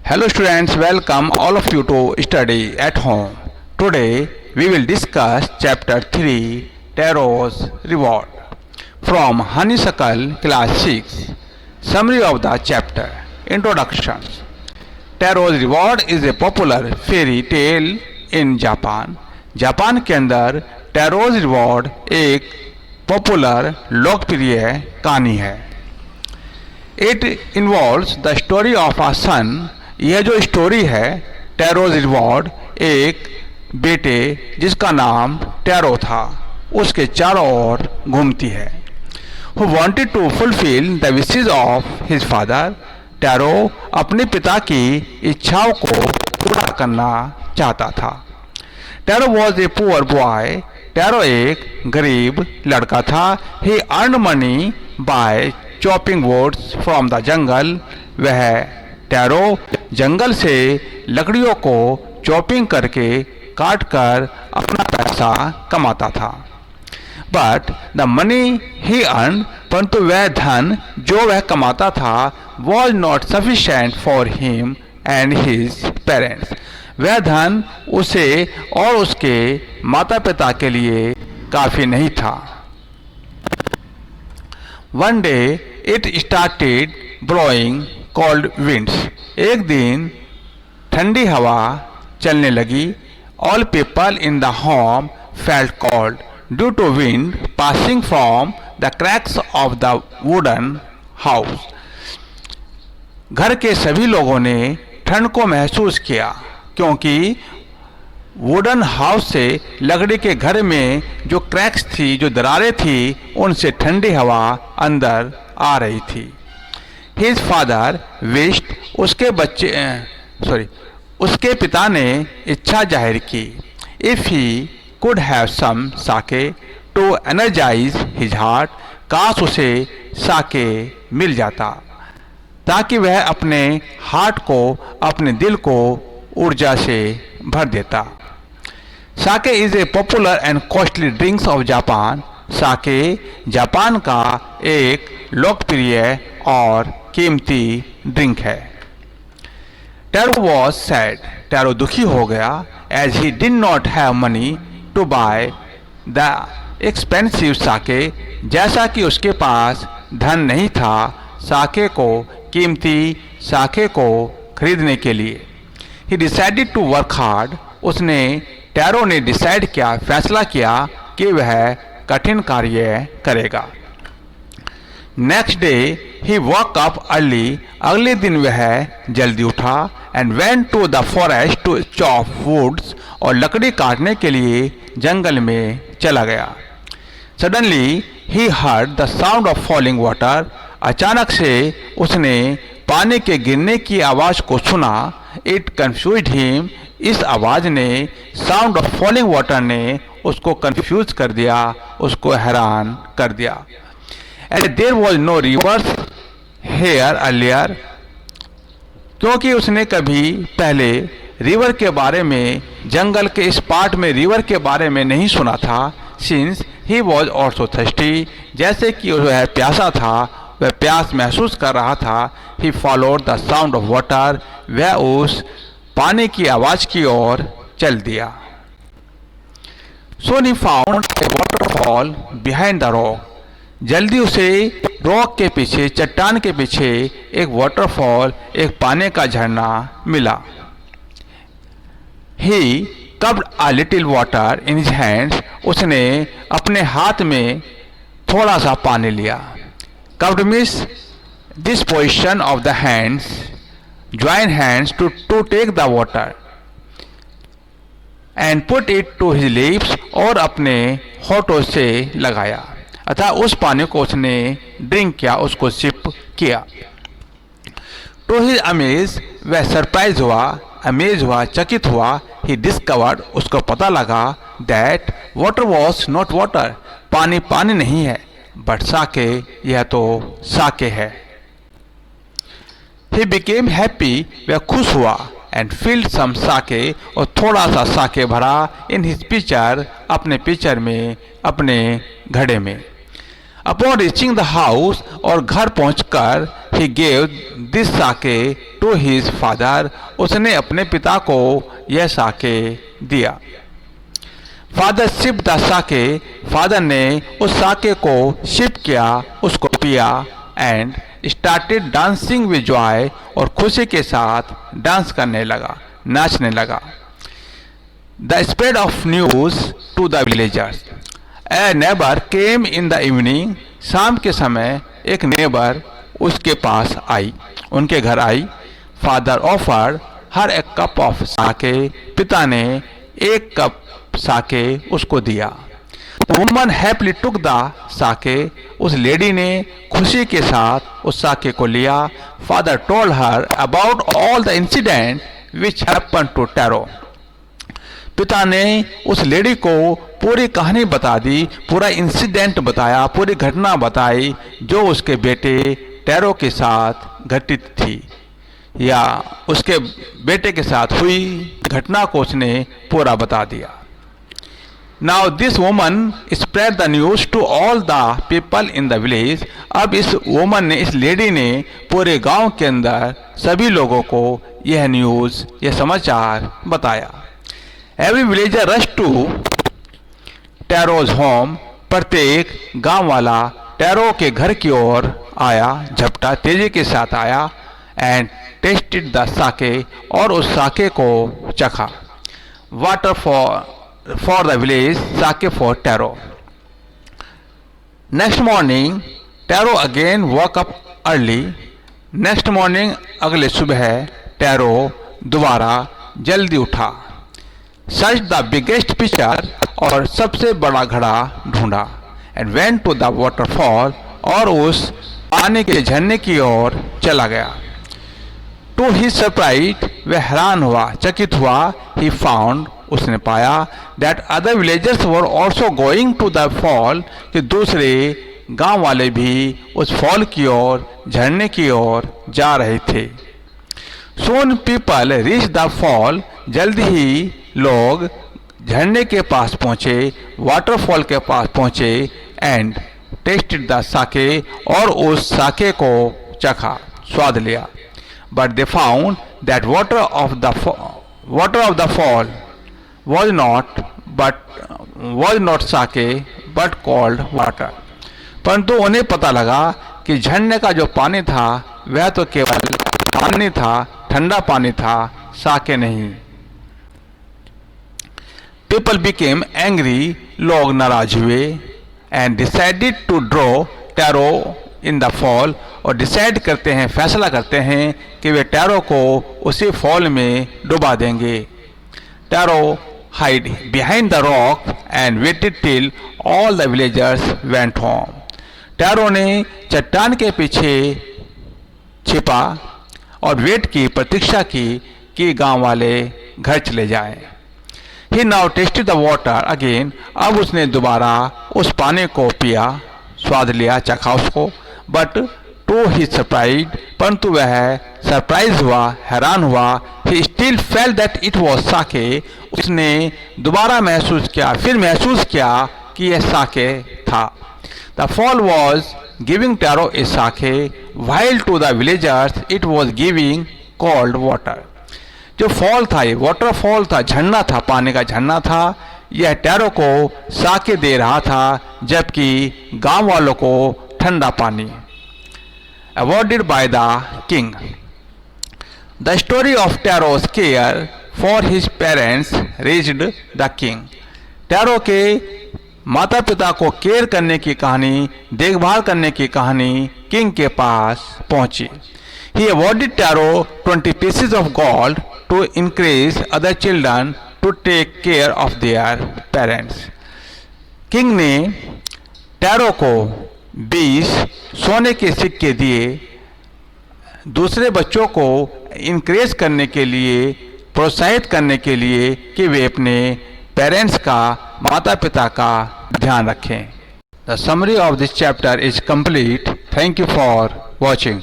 Hello students, welcome all of you to study at home. Today we will discuss chapter 3 Tarot's Reward from Honeysuckle class 6. Summary of the chapter. Introduction. Tarot's Reward is a popular fairy tale in Japan. Japan के अंदर Taro's reward एक popular लोकप्रिय कहानी है. It involves the story of a son. यह जो story है Taro's reward एक बेटे जिसका नाम टैरो था उसके चारों ओर घूमती है. Who wanted to fulfil the wishes of his father. Taro अपने पिता की इच्छाओं को पूरा करना चाहता था. Taro was a poor boy. Taro एक गरीब लड़का था. He earn money by chopping woods from the jungle. वह टैरो जंगल से लकड़ियों को चॉपिंग करके काट कर अपना पैसा कमाता था. But the money he earn, परंतु वह धन जो वह कमाता था was not sufficient for him and his parents. वह धन उसे और उसके माता पिता के लिए काफ़ी नहीं था. One day it started blowing cold winds. एक दिन ठंडी हवा चलने लगी. All people in the home felt cold due to wind passing from the cracks of the wooden house. घर के सभी लोगों ने ठंड को महसूस किया क्योंकि वुडन हाउस से लकड़ी के घर में जो क्रैक्स थी, जो दरारें थी, उनसे ठंडी हवा अंदर आ रही थी. His father wished. उसके पिता ने इच्छा जाहिर की. If he could have some sake to energise his heart. काश उसे साके मिल जाता ताकि वह अपने हार्ट को, अपने दिल को ऊर्जा से भर देता. Sake is a popular and costly drinks of Japan. Sake Japan का एक लोकप्रिय और कीमती ड्रिंक है. Tarot was sad. टैरो दुखी हो गया. As he did not have money to buy the expensive sake. जैसा कि उसके पास धन नहीं था साके को, कीमती साके को खरीदने के लिए. He decided to work hard. Taro ने डिसाइड किया, फैसला किया कि वह कठिन कार्य करेगा. Next day he woke up early. अगले दिन वह जल्दी उठा. And went to the forest to chop woods. और लकड़ी काटने के लिए जंगल में चला गया. Suddenly he heard the sound of falling water. अचानक से उसने पानी के गिरने की आवाज़ को सुना. It confused him. इस आवाज़ ने, साउंड ऑफ फॉलिंग वाटर ने उसको कन्फ्यूज कर दिया, उसको हैरान कर दिया. And there was no rivers here earlier. क्योंकि उसने कभी पहले रिवर के बारे में, जंगल के इस पार्ट में रिवर के बारे में नहीं सुना था. Since he was also thirsty. जैसे कि वह प्यासा था, वह प्यास महसूस कर रहा था. He followed the sound of water. वह उस पानी की आवाज़ की ओर चल दिया. Soon he found a waterfall behind the rock. जल्दी उसे रॉक के पीछे, चट्टान के पीछे एक वाटरफॉल, एक पानी का झरना मिला. He cupped a little water in his hands. उसने अपने हाथ में थोड़ा सा पानी लिया. Cupped means this position of the hands, join hands to take the water and put it to his lips. और अपने होठों से लगाया, अतः उस पानी को उसने ड्रिंक किया, उसको सिप किया. टू हिज अमेज, वह सरप्राइज हुआ, अमेज हुआ, चकित हुआ. ही डिस्कवर्ड, उसको पता लगा, that water was not water. पानी पानी नहीं है, बट साके, यह तो साके है. He became happy. वह खुश हुआ. And filled some साके, और थोड़ा सा साके भरा. In his pitcher, अपने पिचर में, अपने घड़े में. अपॉन रीचिंग द हाउस, और घर पहुंचकर he gave this sake to his father, उसने अपने पिता को यह साके दिया। Father sip the sake, father ने उस साके को सिप किया, उसको पिया, and started dancing with joy, और खुशी के साथ डांस करने लगा, नाचने लगा। The spread of news to the villagers, a neighbour came in the evening, शाम के समय एक नेबर उसके पास आई, उनके घर आई। Father offered her a cup of sake, पिता ने एक कप साके उसको दिया। वुमन हैप्पीली टुक द साके, उस लेडी ने खुशी के साथ उस साके को लिया। Father told her about all the incident which happen to Taro, पिता ने उस लेडी को पूरी कहानी बता दी, पूरा इंसिडेंट बताया, पूरी घटना बताई जो उसके बेटे टैरो के साथ घटित थी, या उसके बेटे के साथ हुई घटना को उसने पूरा बता दिया। Now this woman spread the news to all the people in the village, अब इस वुमन ने, इस लेडी ने पूरे गांव के अंदर सभी लोगों को यह न्यूज, यह समाचार बताया। Every villager rush to Taro's home, प्रत्येक गांव वाला टैरो के घर की ओर आया, झपटा, तेजी के साथ आया। एंड टेस्टेड द साके, और उस साके को चखा। Water for the village, sake for Taro. Next morning Taro again walk up early, next morning अगले सुबह टैरो दोबारा जल्दी उठा। सर्च द बिगेस्ट पिचर, और सबसे बड़ा घड़ा ढूंढा। And went to the waterfall, और उस पानी के झरने की ओर चला गया। टू ही सरप्राइज, वह हैरान हुआ, चकित हुआ। ही फाउंड, उसने पाया, that other villagers were also going to the fall, कि दूसरे गांव वाले भी उस फॉल की ओर, झरने की ओर जा रहे थे। सोन पीपल रीच द फॉल, जल्द ही लोग झरने के पास पहुंचे, वाटरफॉल के पास पहुंचे। एंड टेस्टेड द साके, और उस साके को चखा, स्वाद लिया। But they found that water of the fall was not sake but cold water, परंतु उन्हें पता लगा कि झरने का जो पानी था वह तो केवल पानी था, ठंडा पानी था, साके नहीं। पीपल बिकेम एंग्री, लोग नाराज हुए। And decided to draw tarot in the fall, और डिसाइड करते हैं, फैसला करते हैं कि वे टैरो को उसी फॉल में डुबा देंगे। Tarot hid behind the rock and waited till all the villagers went home. Tarot ने चट्टान के पीछे छिपा और वेट की, प्रतीक्षा की कि गांव वाले घर चले जाएं। He now tasted the water again, अब उसने दोबारा उस पानी को पिया, स्वाद लिया, चखा उसको। बट टू ही सरप्राइज, परंतु वह सरप्राइज हुआ, हैरान हुआ। He still felt that it was sake, उसने दोबारा महसूस किया, फिर महसूस किया कि यह साके था। The fall was giving Taro a sake, while to the villagers it was giving cold water. जो फॉल था, ये वाटरफॉल था, झरना था, पानी का झरना था, यह टैरो को साके दे रहा था, जबकि गांव वालों को ठंडा पानी। Awarded by the king. The story of Taro's care for his parents reached the king. Tarot के माता पिता को केयर करने की कहानी, देखभाल करने की कहानी किंग के पास पहुंची। He awarded Taro 20 pieces of gold to encourage other children to take care of their parents. King ने टैरो को 20 सोने के सिक्के दिए, दूसरे बच्चों को इनक्रेज करने के लिए, प्रोत्साहित करने के लिए कि वे अपने पेरेंट्स का, माता पिता का ध्यान रखें। The summary of this chapter is complete. Thank you for watching.